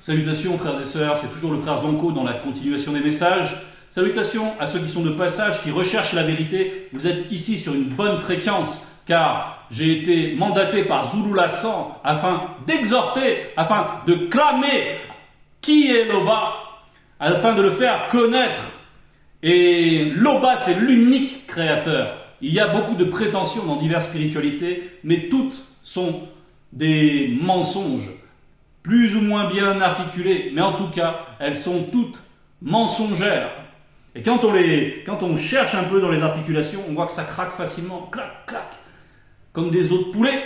Salutations frères et sœurs, c'est toujours le frère Zanko dans la continuation des messages. Salutations à ceux qui sont de passage, qui recherchent la vérité. Vous êtes ici sur une bonne fréquence, car j'ai été mandaté par Zulu Lassan afin d'exhorter, afin de clamer qui est Loba, afin de le faire connaître. Et Loba, c'est l'unique créateur. Il y a beaucoup de prétentions dans diverses spiritualités, mais toutes sont des mensonges, plus ou moins bien articulés, mais en tout cas, elles sont toutes mensongères. Et quand on cherche un peu dans les articulations, on voit que ça craque facilement, clac, clac, comme des os de poulet.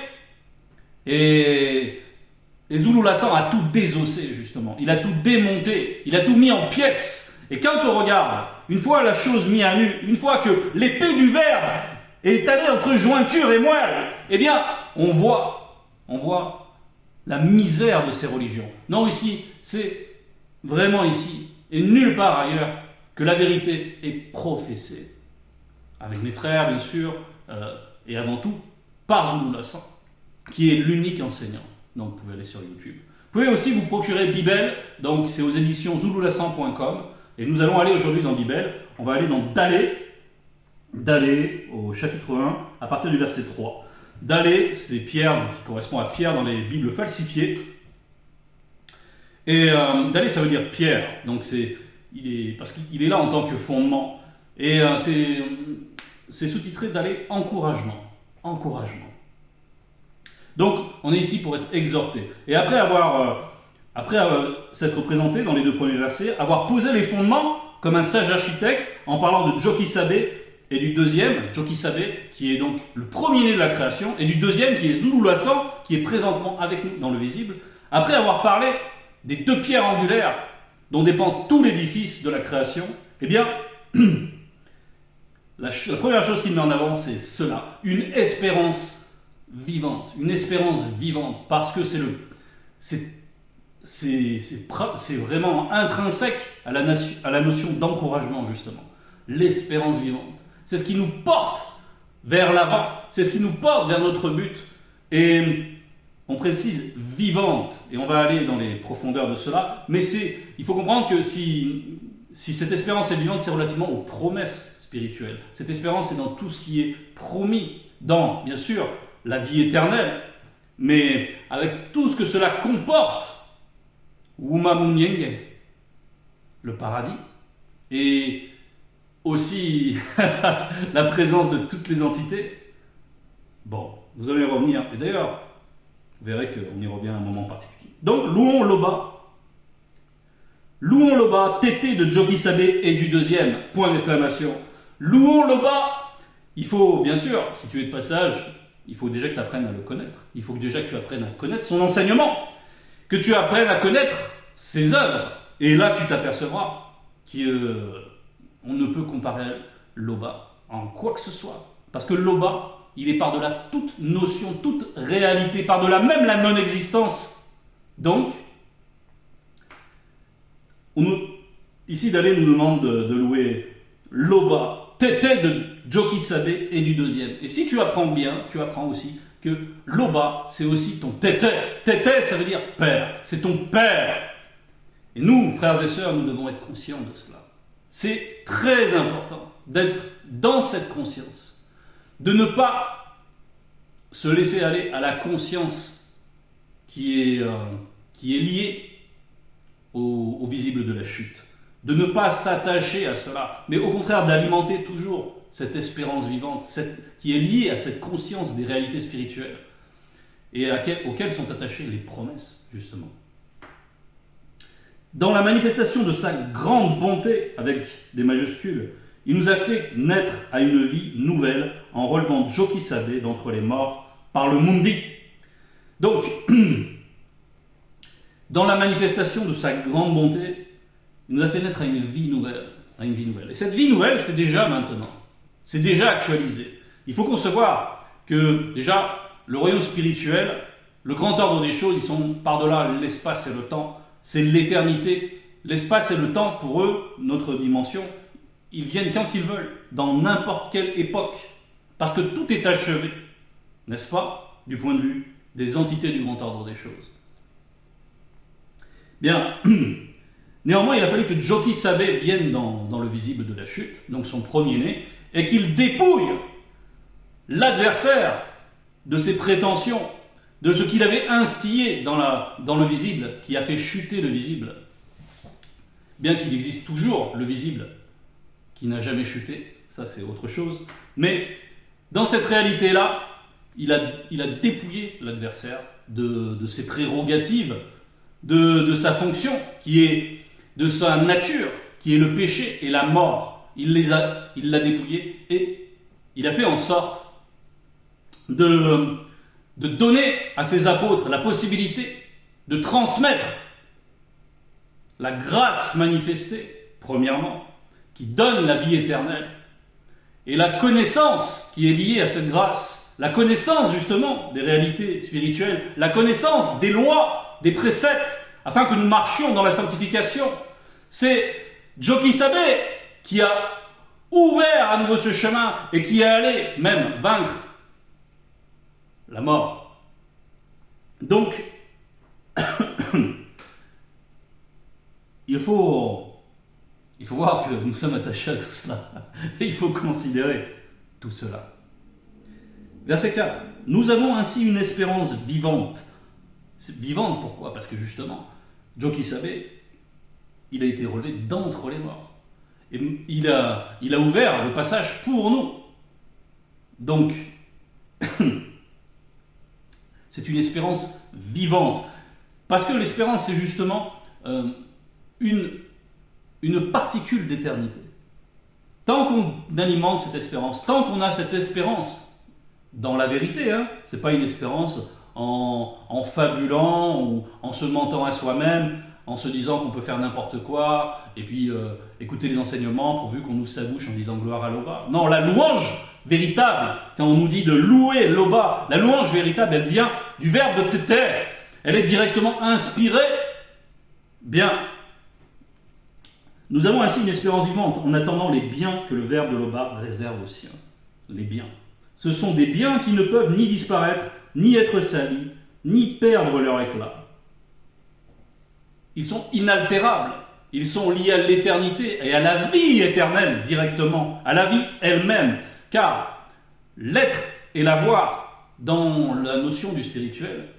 Et Zulu Lassan a tout désossé, justement. Il a tout démonté, il a tout mis en pièces. Et quand on regarde, une fois la chose mise à nu, une fois que l'épée du Verbe est allée entre jointure et moelle, eh bien, on voit la misère de ces religions. Non, ici, c'est vraiment ici, et nulle part ailleurs, que la vérité est professée. Avec mes frères, bien sûr, et avant tout, par Zulu Lassan, qui est l'unique enseignant. Donc, vous pouvez aller sur YouTube. Vous pouvez aussi vous procurer Bibel, donc c'est aux éditions zululassan.com. Et nous allons aller aujourd'hui dans Bibel. On va aller dans Dallé au chapitre 1, à partir du verset 3. Dallé, c'est Pierre, qui correspond à Pierre dans les Bibles falsifiées. Et Dallé, ça veut dire pierre. Donc parce qu'il est là en tant que fondement. Et c'est sous-titré Dallé encouragement. Encouragement. Donc, on est ici pour être exhorté. Et après s'être présenté dans les deux premiers versets, avoir posé les fondements comme un sage architecte en parlant de Djoki Sabé et du deuxième, Djoki Sabé, qui est donc le premier-né de la création, et du deuxième qui est Zulu Lassan, qui est présentement avec nous dans le visible, après avoir parlé des deux pierres angulaires dont dépend tout l'édifice de la création, eh bien, la première chose qu'il met en avant, c'est cela, une espérance vivante, parce que c'est vraiment intrinsèque à la notion d'encouragement, justement. L'espérance vivante. C'est ce qui nous porte vers l'avant. C'est ce qui nous porte vers notre but. Et on précise vivante. Et on va aller dans les profondeurs de cela. Mais il faut comprendre que si cette espérance est vivante, c'est relativement aux promesses spirituelles. Cette espérance est dans tout ce qui est promis. Dans, bien sûr, la vie éternelle. Mais avec tout ce que cela comporte. Wuma Munyenge, le paradis, et aussi la présence de toutes les entités. Bon, nous allons y revenir, et d'ailleurs, vous verrez qu'on y revient à un moment particulier. Donc, louons Loba, tété de Djoki Sabé et du deuxième, point d'exclamation. Louons Loba. Il faut, bien sûr, si tu es de passage, il faut déjà que tu apprennes à le connaître. Il faut déjà que tu apprennes à connaître son enseignement. Que tu apprennes à connaître ses œuvres. Et là, tu t'apercevras qu'on ne peut comparer Loba en quoi que ce soit. Parce que Loba, il est par-delà toute notion, toute réalité, par-delà même la non-existence. Donc, ici, Dallé nous demande de louer Loba, tété de Djoki Sabé et du deuxième. Et si tu apprends bien, tu apprends aussi que Loba, c'est aussi ton tété. Tété, ça veut dire père. C'est ton père. Et nous, frères et sœurs, nous devons être conscients de cela. C'est très important d'être dans cette conscience. De ne pas se laisser aller à la conscience qui est liée au visible de la chute. De ne pas s'attacher à cela, mais au contraire d'alimenter toujours cette espérance vivante, qui est liée à cette conscience des réalités spirituelles et auxquelles sont attachées les promesses, justement. Dans la manifestation de sa grande bonté, avec des majuscules, il nous a fait naître à une vie nouvelle en relevant Djoki Sabé d'entre les morts par le Mundi. Donc, dans la manifestation de sa grande bonté, il nous a fait naître à une vie nouvelle. Et cette vie nouvelle, c'est déjà maintenant. C'est déjà actualisé. Il faut concevoir que, déjà, le royaume spirituel, le grand ordre des choses, ils sont par-delà l'espace et le temps. C'est l'éternité. L'espace et le temps, pour eux, notre dimension, ils viennent quand ils veulent, dans n'importe quelle époque. Parce que tout est achevé, n'est-ce pas, du point de vue des entités du grand ordre des choses. Bien, néanmoins, il a fallu que Joki Sabe vienne dans le visible de la chute, donc son premier-né, et qu'il dépouille l'adversaire de ses prétentions, de ce qu'il avait instillé dans le visible, qui a fait chuter le visible. Bien qu'il existe toujours le visible qui n'a jamais chuté, ça c'est autre chose, mais dans cette réalité-là, il a dépouillé l'adversaire de ses prérogatives, de sa fonction, qui est de sa nature, qui est le péché et la mort. Il l'a dépouillé et il a fait en sorte de donner à ses apôtres la possibilité de transmettre la grâce manifestée, premièrement, qui donne la vie éternelle, et la connaissance qui est liée à cette grâce, la connaissance justement des réalités spirituelles, la connaissance des lois, des préceptes, afin que nous marchions dans la sanctification. C'est Joki Sabe qui a ouvert à nouveau ce chemin et qui est allé même vaincre la mort. Donc, il faut voir que nous sommes attachés à tout cela. Et il faut considérer tout cela. Verset 4. Nous avons ainsi une espérance vivante. Vivante, pourquoi? Parce que justement, Joki Sabe, il a été relevé d'entre les morts. Et il a ouvert le passage pour nous. Donc, c'est une espérance vivante. Parce que l'espérance, c'est justement une particule d'éternité. Tant qu'on alimente cette espérance, tant qu'on a cette espérance dans la vérité, c'est pas une espérance en fabulant ou en se mentant à soi-même, en se disant qu'on peut faire n'importe quoi, et puis écouter les enseignements pourvu qu'on ouvre sa bouche en disant gloire à Loba. Non, la louange véritable, quand on nous dit de louer Loba, la louange véritable, elle vient du verbe de teter, elle est directement inspirée. Bien, nous avons ainsi une espérance vivante en attendant les biens que le verbe de Loba réserve aux siens. Les biens. Ce sont des biens qui ne peuvent ni disparaître, ni être salis, ni perdre leur éclat. Ils sont inaltérables. Ils sont liés à l'éternité et à la vie éternelle directement, à la vie elle-même. Car l'être et l'avoir dans la notion du spirituel,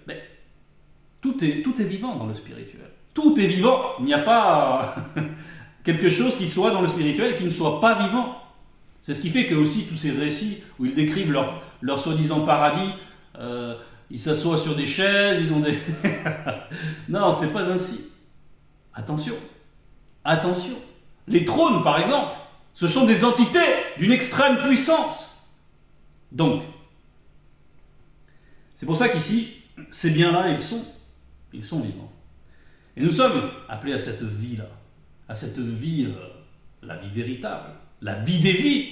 tout est vivant dans le spirituel. Tout est vivant. Il n'y a pas quelque chose qui soit dans le spirituel et qui ne soit pas vivant. C'est ce qui fait que aussi tous ces récits où ils décrivent leur soi-disant paradis, ils s'assoient sur des chaises, ils ont des... Non, c'est pas ainsi. Attention. Attention. Les trônes, par exemple, ce sont des entités d'une extrême puissance. Donc, c'est pour ça qu'ici, ces biens-là, ils sont vivants. Et nous sommes appelés à cette vie-là, à cette vie, la vie véritable, la vie des vies.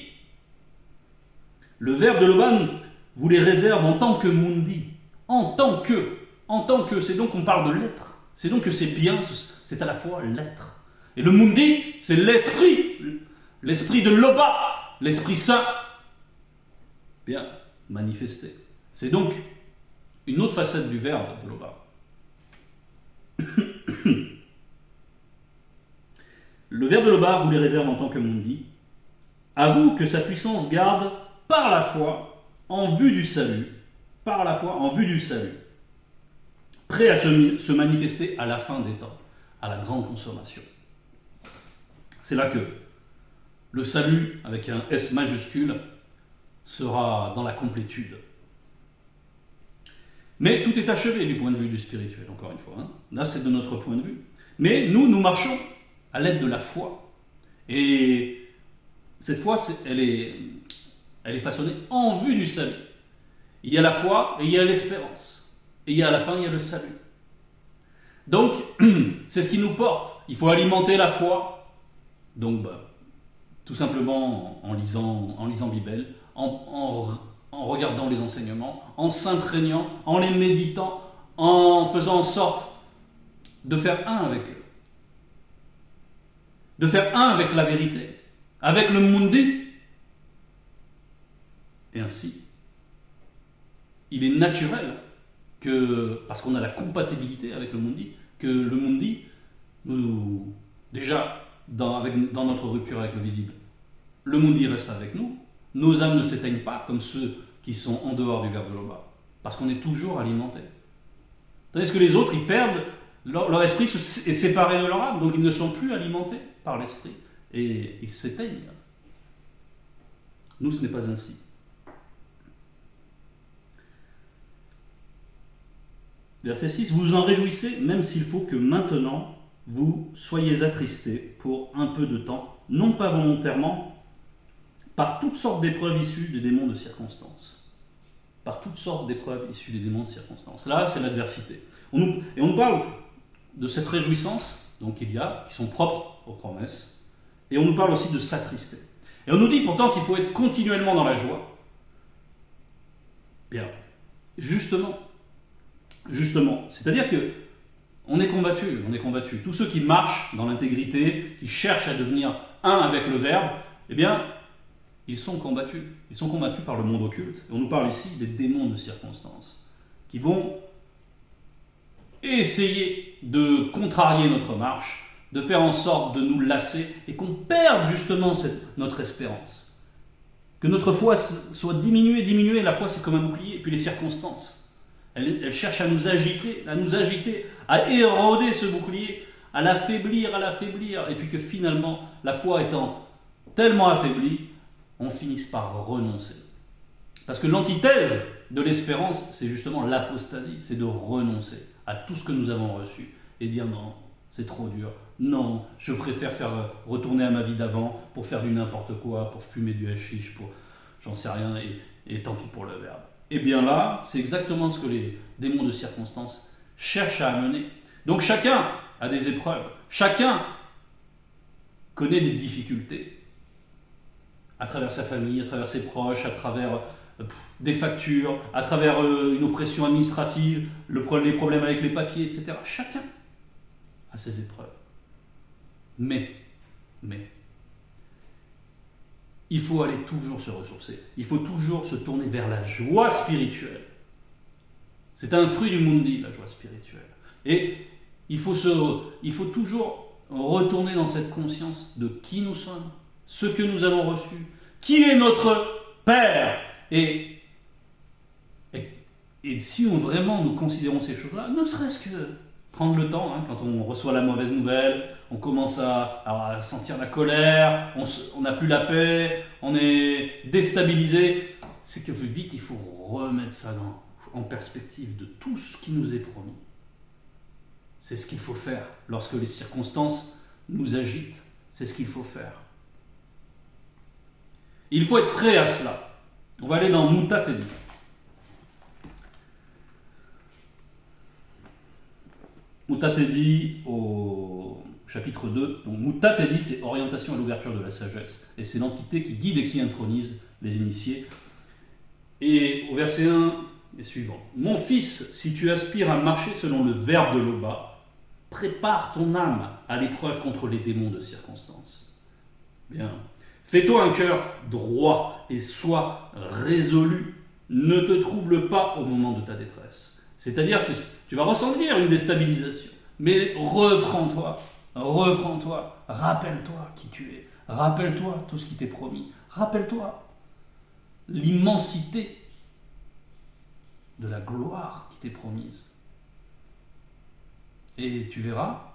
Le verbe de Loban vous les réserve en tant que mundi, en tant que, c'est donc on parle de l'être, c'est donc que c'est bien, c'est à la fois l'être. Et le mundi, c'est l'esprit de Loba, l'Esprit Saint, bien manifesté. C'est donc une autre facette du verbe de Loba. Le verbe de Loba vous les réserve en tant que mundi. Avoue que sa puissance garde par la foi en vue du salut, prêt à se manifester à la fin des temps, à la grande consommation. C'est là que le salut, avec un S majuscule, sera dans la complétude. Mais tout est achevé du point de vue du spirituel, encore une fois. Là, c'est de notre point de vue. Mais nous marchons à l'aide de la foi. Et cette foi, elle est façonnée en vue du salut. Il y a la foi et il y a l'espérance. Et à la fin, il y a le salut. Donc, c'est ce qui nous porte. Il faut alimenter la foi. Donc, tout simplement en lisant Bible, en regardant les enseignements, en s'imprégnant, en les méditant, en faisant en sorte de faire un avec eux. De faire un avec la vérité, avec le mundi. Et ainsi, il est naturel que, parce qu'on a la compatibilité avec le mundi, que le mundi Déjà, dans notre rupture avec le visible, le mundi reste avec nous. Nos âmes ne s'éteignent pas comme ceux qui sont en dehors du verbe de Loba, parce qu'on est toujours alimenté. Tandis que les autres, ils perdent, leur esprit est séparé de leur âme, donc ils ne sont plus alimentés par l'esprit, et ils s'éteignent. Nous, ce n'est pas ainsi. Verset 6, vous vous en réjouissez, même s'il faut que maintenant vous soyez attristés pour un peu de temps, non pas volontairement, par toutes sortes d'épreuves issues des démons de circonstances. Par toutes sortes d'épreuves issues des démons de circonstances. Là, c'est l'adversité. Et on nous parle de cette réjouissance, donc qui sont propres aux promesses, et on nous parle aussi de s'attrister. Et on nous dit pourtant qu'il faut être continuellement dans la joie. Bien, justement, c'est-à-dire que on est combattu. Tous ceux qui marchent dans l'intégrité, qui cherchent à devenir un avec le Verbe, eh bien, ils sont combattus. Ils sont combattus par le monde occulte. Et on nous parle ici des démons de circonstances, qui vont essayer de contrarier notre marche, de faire en sorte de nous lasser, et qu'on perde justement notre espérance. Que notre foi soit diminuée. La foi, c'est comme un bouclier. Et puis les circonstances. Elle cherche à nous agiter, à éroder ce bouclier, à l'affaiblir, et puis que finalement, la foi étant tellement affaiblie, on finisse par renoncer. Parce que l'antithèse de l'espérance, c'est justement l'apostasie, c'est de renoncer à tout ce que nous avons reçu et dire non, c'est trop dur, non, je préfère retourner à ma vie d'avant pour faire du n'importe quoi, pour fumer du hashish, pour j'en sais rien, et tant pis pour le Verbe. Et bien là, c'est exactement ce que les démons de circonstance cherchent à amener. Donc chacun a des épreuves, chacun connaît des difficultés à travers sa famille, à travers ses proches, à travers des factures, à travers une oppression administrative, les problèmes avec les papiers, etc. Chacun a ses épreuves. Mais, il faut aller toujours se ressourcer. Il faut toujours se tourner vers la joie spirituelle. C'est un fruit du mundi, la joie spirituelle. Et il faut toujours retourner dans cette conscience de qui nous sommes, ce que nous avons reçu, qui est notre Père. Et si vraiment nous considérons ces choses-là, ne serait-ce que prendre le temps, quand on reçoit la mauvaise nouvelle, on commence à sentir la colère, on n'a plus la paix, on est déstabilisé, c'est que vite il faut remettre ça en perspective de tout ce qui nous est promis. C'est ce qu'il faut faire lorsque les circonstances nous agitent, c'est ce qu'il faut faire. Il faut être prêt à cela. On va aller dans Mutat Edi. Mutat Edi au chapitre 2. Donc Mutat Edi, c'est orientation à l'ouverture de la sagesse. Et c'est l'entité qui guide et qui intronise les initiés. Et au verset 1 et suivant. Mon fils, si tu aspires à marcher selon le verbe de Loba, prépare ton âme à l'épreuve contre les démons de circonstance. Bien. Fais-toi un cœur droit et sois résolu. Ne te trouble pas au moment de ta détresse. C'est-à-dire que tu vas ressentir une déstabilisation. Mais reprends-toi, rappelle-toi qui tu es. Rappelle-toi tout ce qui t'est promis. Rappelle-toi l'immensité de la gloire qui t'est promise. Et tu verras,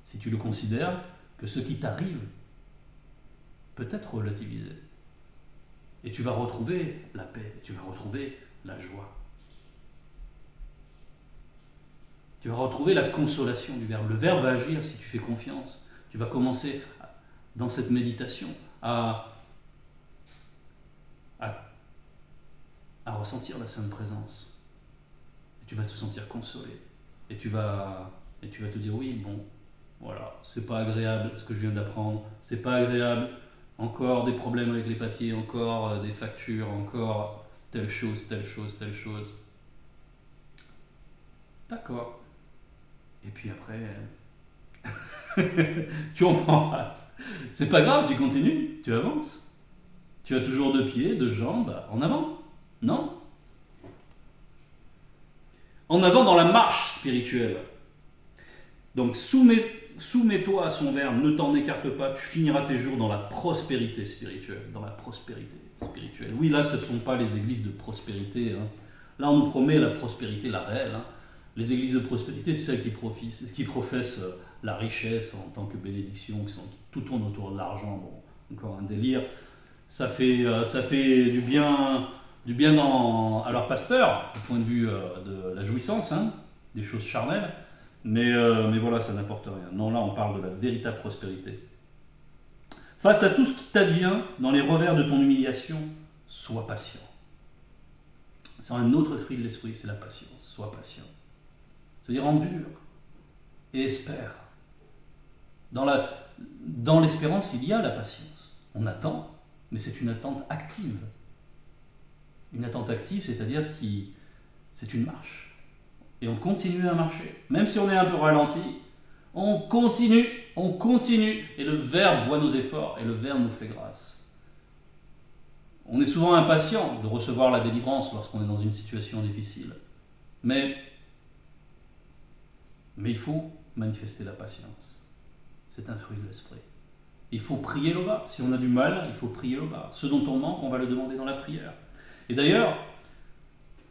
si tu le considères, que ce qui t'arrive peut être relativisé. Et tu vas retrouver la paix, tu vas retrouver la joie. Tu vas retrouver la consolation du Verbe. Le Verbe va agir si tu fais confiance. Tu vas commencer dans cette méditation à ressentir la Sainte Présence. Et tu vas te sentir consolé. Et tu vas te dire oui, bon, voilà, c'est pas agréable ce que je viens d'apprendre, c'est pas agréable, encore des problèmes avec les papiers, encore des factures, encore telle chose. D'accord. Et puis après, tu en prends hâte. C'est pas grave, tu continues, tu avances. Tu as toujours 2 pieds, 2 jambes, en avant, non ? En avant dans la marche spirituelle. Donc soumets-toi à son verbe, ne t'en écarte pas, tu finiras tes jours dans la prospérité spirituelle. Dans la prospérité spirituelle. Oui, là, ce ne sont pas les églises de prospérité. Hein. Là, on nous promet la prospérité, la réelle. Hein. Les églises de prospérité, c'est celles qui professent la richesse en tant que bénédiction, tout tourne autour de l'argent. Bon, encore un délire. Ça fait du bien à leur pasteur, du point de vue de la jouissance, hein, des choses charnelles. Mais voilà, ça n'apporte rien. Non, là, on parle de la véritable prospérité. Face à tout ce qui t'advient, dans les revers de ton humiliation, sois patient. C'est un autre fruit de l'esprit, c'est la patience. Sois patient. C'est-à-dire endure et espère. Dans l'espérance, il y a la patience. On attend, mais c'est une attente active. Une attente active, c'est-à-dire que c'est une marche. Et on continue à marcher. Même si on est un peu ralenti, on continue. Et le Verbe voit nos efforts et le Verbe nous fait grâce. On est souvent impatient de recevoir la délivrance lorsqu'on est dans une situation difficile. Mais il faut manifester la patience. C'est un fruit de l'esprit. Il faut prier le bas. Si on a du mal, il faut prier le bas. Ce dont on manque, on va le demander dans la prière. Et d'ailleurs,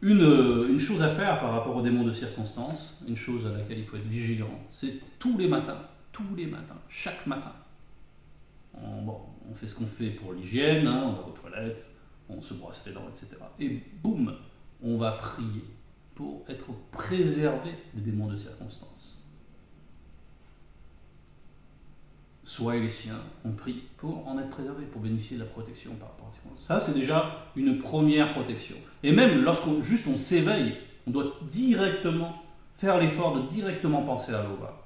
une chose à faire par rapport aux démons de circonstance, une chose à laquelle il faut être vigilant, c'est tous les matins, chaque matin. On fait ce qu'on fait pour l'hygiène, hein, on va aux toilettes, on se brosse les dents, etc. Et boum, on va prier pour être préservé des démons de circonstance. Soi et les siens, on prie pour en être préservé, pour bénéficier de la protection par rapport à ces choses. Ça, c'est déjà une première protection. Et même lorsqu'on s'éveille, on doit directement faire l'effort de directement penser à l'Oba.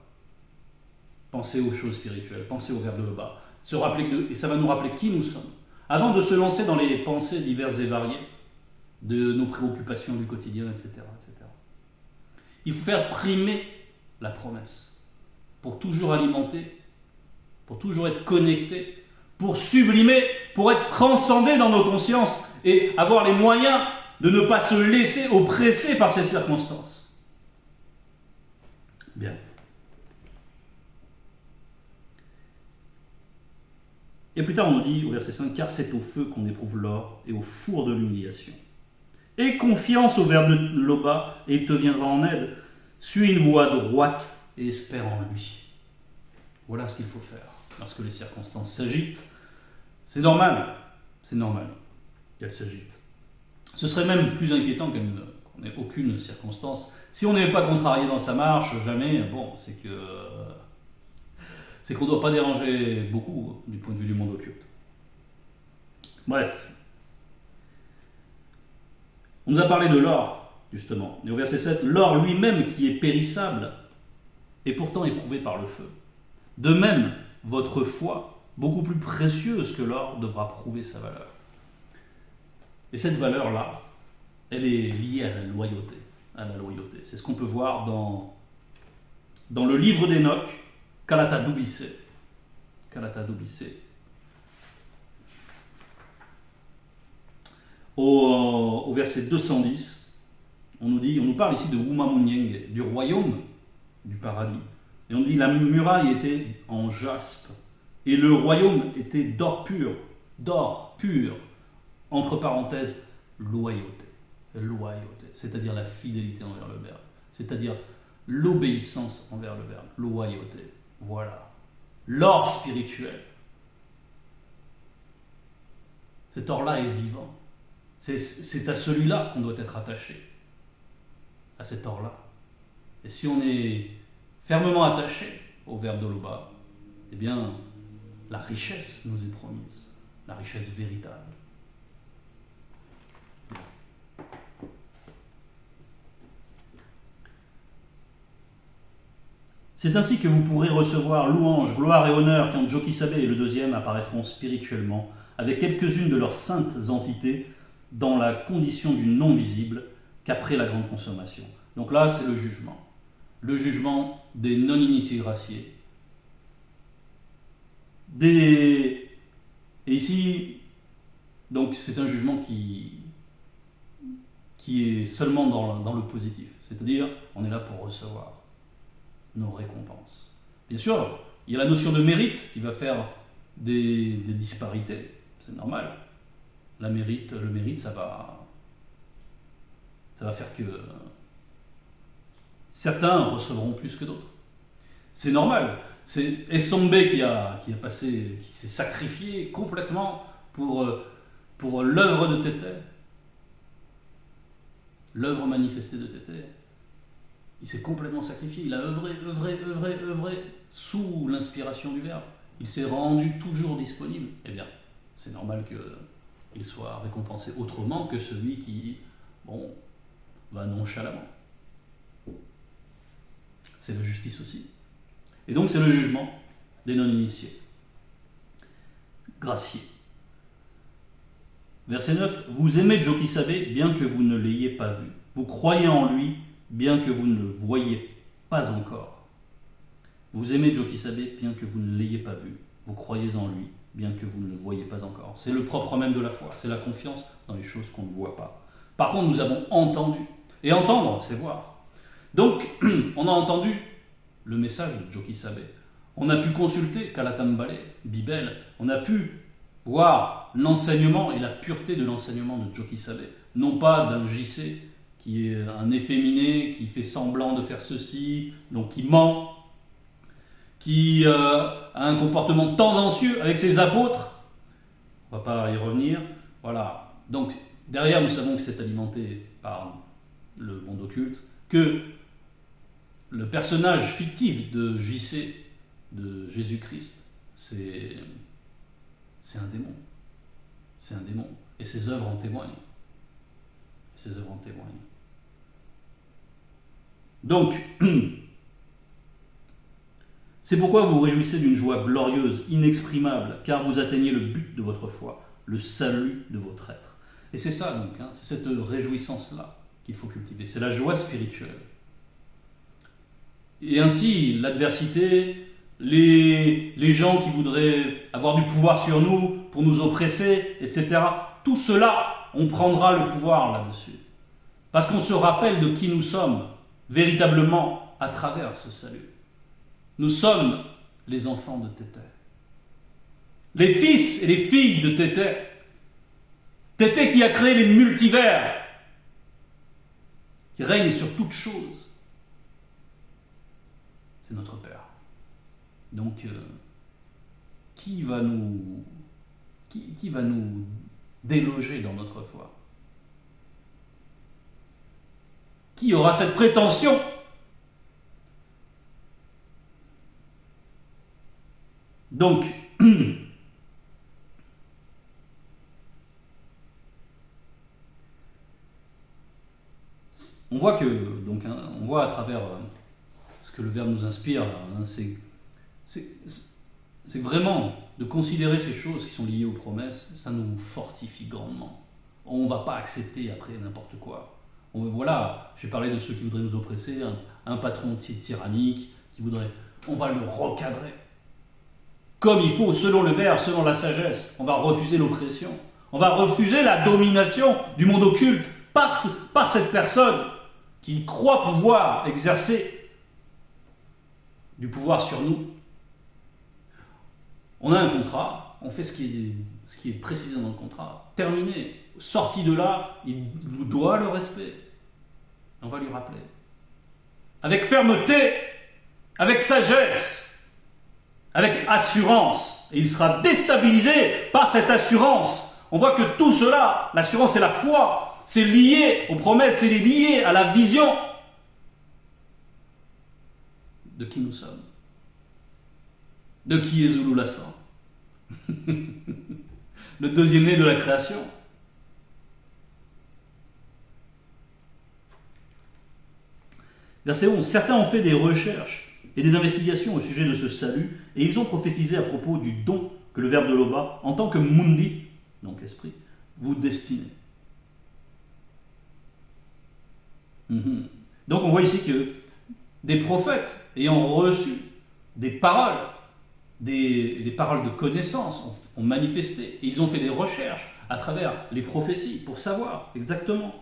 Penser aux choses spirituelles, penser au Verbe de l'Oba. Se rappeler et ça va nous rappeler qui nous sommes. Avant de se lancer dans les pensées diverses et variées de nos préoccupations du quotidien, etc., etc. Il faut faire primer la promesse pour toujours alimenter, pour toujours être connecté, pour sublimer, pour être transcendé dans nos consciences et avoir les moyens de ne pas se laisser oppresser par ces circonstances. Bien. Et plus tard, on nous dit au verset 5, « Car c'est au feu qu'on éprouve l'or et au four de l'humiliation. Aie confiance au Verbe de l'Oba et il te viendra en aide. Suis une voie droite et espère en lui. » Voilà ce qu'il faut faire lorsque les circonstances s'agitent. C'est normal qu'elles s'agitent. Ce serait même plus inquiétant qu'on n'ait aucune circonstance. Si on n'est pas contrarié dans sa marche, jamais, bon, c'est qu'on ne doit pas déranger beaucoup du point de vue du monde occulte. Bref. On nous a parlé de l'or, justement. Et au verset 7, l'or lui-même qui est périssable est pourtant éprouvé par le feu. De même, votre foi, beaucoup plus précieuse que l'or, devra prouver sa valeur. Et cette valeur-là, elle est liée à la loyauté. C'est ce qu'on peut voir dans le livre d'Enoch, Kalata Dubissé. Au verset 210, on nous parle ici de Wumamunyeng, du royaume du paradis. Et on dit la muraille était en jaspe et le royaume était d'or pur, entre parenthèses, loyauté, c'est-à-dire la fidélité envers le Verbe, c'est-à-dire l'obéissance envers le Verbe, loyauté, voilà. L'or spirituel, cet or-là est vivant, c'est à celui-là qu'on doit être attaché, à cet or-là. Et si on est fermement attaché au Verbe de l'Oba, eh bien, la richesse nous est promise, la richesse véritable. C'est ainsi que vous pourrez recevoir louange, gloire et honneur quand Jokisabe et le deuxième apparaîtront spirituellement, avec quelques-unes de leurs saintes entités, dans la condition du non visible, qu'après la grande consommation. Donc là, c'est le jugement. Le jugement des non-initiés graciés. Et ici, donc c'est un jugement qui est seulement dans le positif. C'est-à-dire, on est là pour recevoir nos récompenses. Bien sûr, il y a la notion de mérite qui va faire des disparités, c'est normal. Le mérite, ça va faire que certains recevront plus que d'autres. C'est normal. C'est Essombe qui s'est sacrifié complètement pour l'œuvre de Tété, l'œuvre manifestée de Tété. Il s'est complètement sacrifié, il a œuvré sous l'inspiration du Verbe. Il s'est rendu toujours disponible. Eh bien, c'est normal qu'il soit récompensé autrement que celui qui, va nonchalamment. C'est la justice aussi. Et donc c'est le jugement des non-initiés. Graciés. Verset 9. Vous aimez Jokisabe bien que vous ne l'ayez pas vu. Vous croyez en lui bien que vous ne le voyez pas encore. Vous aimez Jokisabe bien que vous ne l'ayez pas vu. Vous croyez en lui bien que vous ne le voyez pas encore. C'est le propre même de la foi. C'est la confiance dans les choses qu'on ne voit pas. Par contre, nous avons entendu. Et entendre, c'est voir. Donc, on a entendu le message de Jokisabe. On a pu consulter Kalatambale, Bibel. On a pu voir l'enseignement et la pureté de l'enseignement de Jokisabe. Non pas d'un JC qui est un efféminé, qui fait semblant de faire ceci, donc qui ment, qui a un comportement tendancieux avec ses apôtres. On ne va pas y revenir. Voilà. Donc, derrière, nous savons que c'est alimenté par le monde occulte, que le personnage fictif de JC, de Jésus-Christ, c'est un démon. C'est un démon. Et ses œuvres en témoignent. Donc, c'est pourquoi vous vous réjouissez d'une joie glorieuse, inexprimable, car vous atteignez le but de votre foi, le salut de votre être. Et c'est ça donc, c'est cette réjouissance-là qu'il faut cultiver. C'est la joie spirituelle. Et ainsi, l'adversité, les gens qui voudraient avoir du pouvoir sur nous, pour nous oppresser, etc., tout cela, on prendra le pouvoir là-dessus. Parce qu'on se rappelle de qui nous sommes, véritablement, à travers ce salut. Nous sommes les enfants de Tété. Les fils et les filles de Tété. Tété qui a créé les multivers, qui règne sur toutes choses. C'est notre Père. Donc, qui va nous déloger dans notre foi? Qui aura cette prétention? Donc, on voit on voit à travers ce que le Verbe nous inspire, c'est vraiment de considérer ces choses qui sont liées aux promesses, ça nous fortifie grandement. On ne va pas accepter après n'importe quoi. Voilà, j'ai parlé de ceux qui voudraient nous oppresser, un patron tyrannique qui voudrait... On va le recadrer. Comme il faut, selon le Verbe, selon la sagesse. On va refuser l'oppression. On va refuser la domination du monde occulte par cette personne qui croit pouvoir exercer du pouvoir sur nous. On a un contrat, on fait ce qui est précisé dans le contrat. Terminé. Sorti de là, il nous doit le respect. On va lui rappeler. Avec fermeté, avec sagesse, avec assurance. Et il sera déstabilisé par cette assurance. On voit que tout cela, l'assurance et la foi, c'est lié aux promesses, c'est lié à la vision de qui nous sommes. De qui est Zululassan. Le deuxième né de la création. Verset 11. Certains ont fait des recherches et des investigations au sujet de ce salut, et ils ont prophétisé à propos du don que le Verbe de Loba, en tant que mundi, donc esprit, vous destinez. Donc on voit ici que des prophètes ayant reçu des paroles, des paroles de connaissance ont manifesté, et ils ont fait des recherches à travers les prophéties pour savoir exactement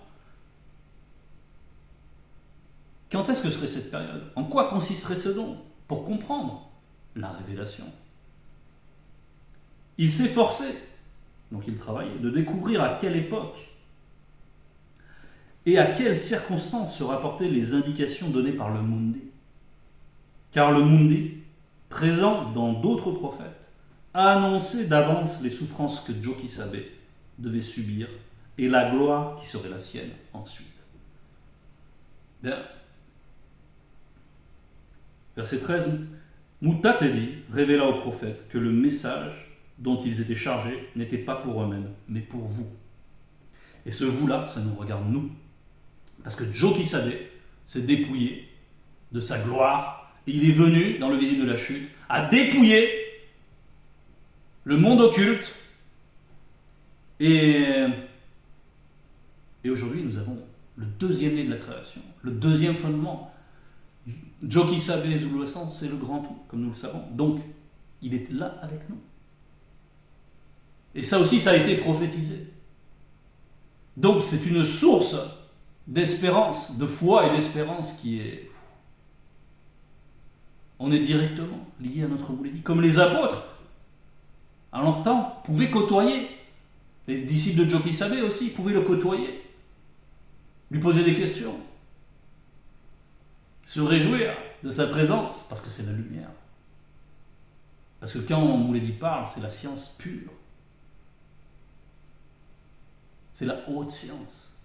quand est-ce que serait cette période, en quoi consisterait ce don, pour comprendre la révélation. Il s'efforçait, donc il travaillait, de découvrir à quelle époque et à quelles circonstances se rapportaient les indications données par le Mundi. Car le Mundi, présent dans d'autres prophètes, a annoncé d'avance les souffrances que Jokisabe devait subir et la gloire qui serait la sienne ensuite. Bien. Verset 13, Mutatedi révéla aux prophètes que le message dont ils étaient chargés n'était pas pour eux-mêmes, mais pour vous. Et ce vous-là, ça nous regarde nous. Parce que Jokisabe s'est dépouillé de sa gloire, et il est venu, dans le visible de la chute, à dépouiller le monde occulte. Et aujourd'hui, nous avons le deuxième né de la création, le deuxième fondement. Jokisabe Zulu Ascent, c'est le grand tout, comme nous le savons. Donc, il est là avec nous. Et ça aussi, ça a été prophétisé. Donc, c'est une source d'espérance, de foi et d'espérance qui est... On est directement lié à notre Mouledi. Comme les apôtres, à leur temps, pouvaient côtoyer. Les disciples de Jokisabe aussi pouvaient le côtoyer. Lui poser des questions. Se réjouir de sa présence, parce que c'est la lumière. Parce que quand Mouledi parle, c'est la science pure. C'est la haute science.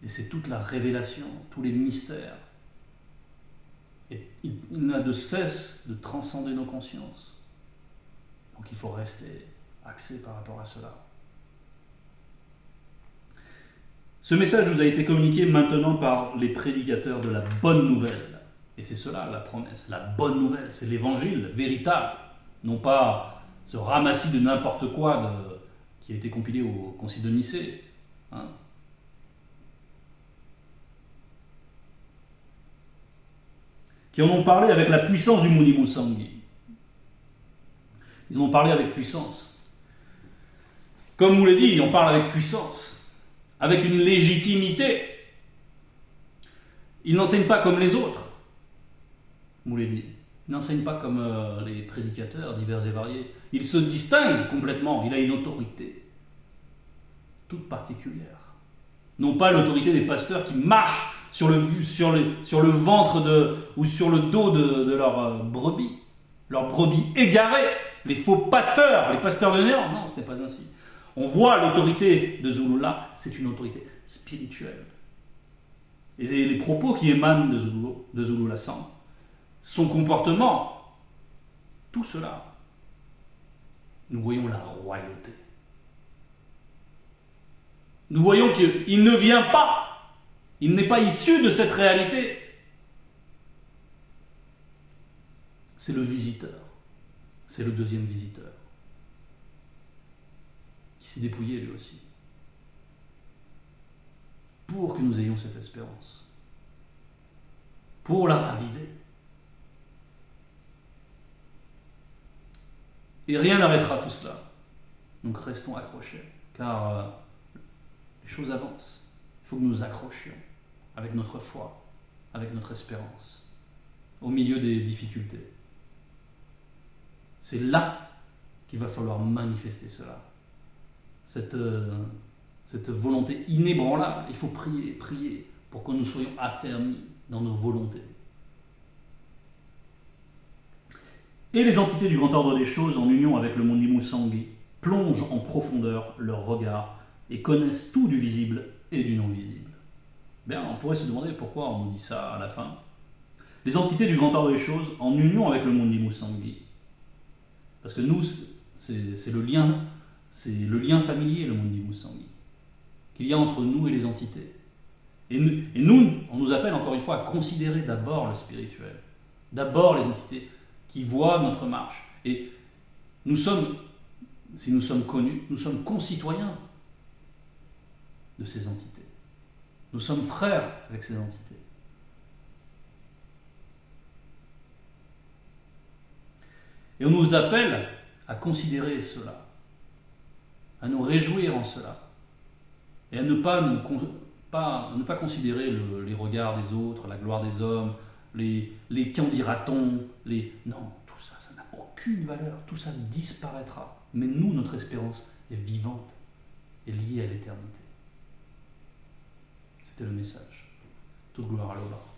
Et c'est toute la révélation, tous les mystères. Et il n'a de cesse de transcender nos consciences. Donc il faut rester axé par rapport à cela. Ce message nous a été communiqué maintenant par les prédicateurs de la bonne nouvelle. Et c'est cela la promesse, la bonne nouvelle, c'est l'évangile véritable, non pas ce ramassis de n'importe quoi qui a été compilé au Concile de Nicée. Hein. Qui en ont parlé avec la puissance du Muni Musangi. Ils en ont parlé avec puissance. Comme vous l'ai dit, ils en parlent avec puissance, avec une légitimité. Ils n'enseignent pas comme les autres. Vous l'ai dit. Ils n'enseignent pas comme les prédicateurs divers et variés. Il se distingue complètement. Il a une autorité toute particulière. Non pas l'autorité des pasteurs qui marchent sur le ventre ou sur le dos de leurs brebis égarées, les faux pasteurs, les pasteurs de néant. Non, ce n'est pas ainsi. On voit l'autorité de Zulula, c'est une autorité spirituelle. Et les propos qui émanent de Zulula Sang, son comportement, tout cela, nous voyons la royauté. Nous voyons qu'il ne vient pas, il n'est pas issu de cette réalité. C'est le visiteur, c'est le deuxième visiteur, qui s'est dépouillé lui aussi, pour que nous ayons cette espérance, pour la raviver. Et rien n'arrêtera tout cela. Donc restons accrochés, car les choses avancent. Il faut que nous nous accrochions avec notre foi, avec notre espérance, au milieu des difficultés. C'est là qu'il va falloir manifester cela. Cette volonté inébranlable. Il faut prier pour que nous soyons affermis dans nos volontés. Et les entités du grand ordre des choses, en union avec le Mundi Musangi, plongent en profondeur leur regard et connaissent tout du visible et du non-visible. Bien, on pourrait se demander pourquoi on nous dit ça à la fin. Les entités du grand ordre des choses, en union avec le Mundi Musangi, parce que nous, c'est le lien familier, le Mundi Musangi, qu'il y a entre nous et les entités. Et nous, on nous appelle encore une fois à considérer d'abord le spirituel, d'abord les entités qui voient notre marche. Et si nous sommes connus, nous sommes concitoyens de ces entités. Nous sommes frères avec ces entités. Et on nous appelle à considérer cela, à nous réjouir en cela, et à ne pas considérer les regards des autres, la gloire des hommes, les qu'en dira-t-on, Non, tout ça, ça n'a aucune valeur, tout ça disparaîtra. Mais nous, notre espérance est vivante et liée à l'éternité. C'était le message. Toute gloire à l'Ola.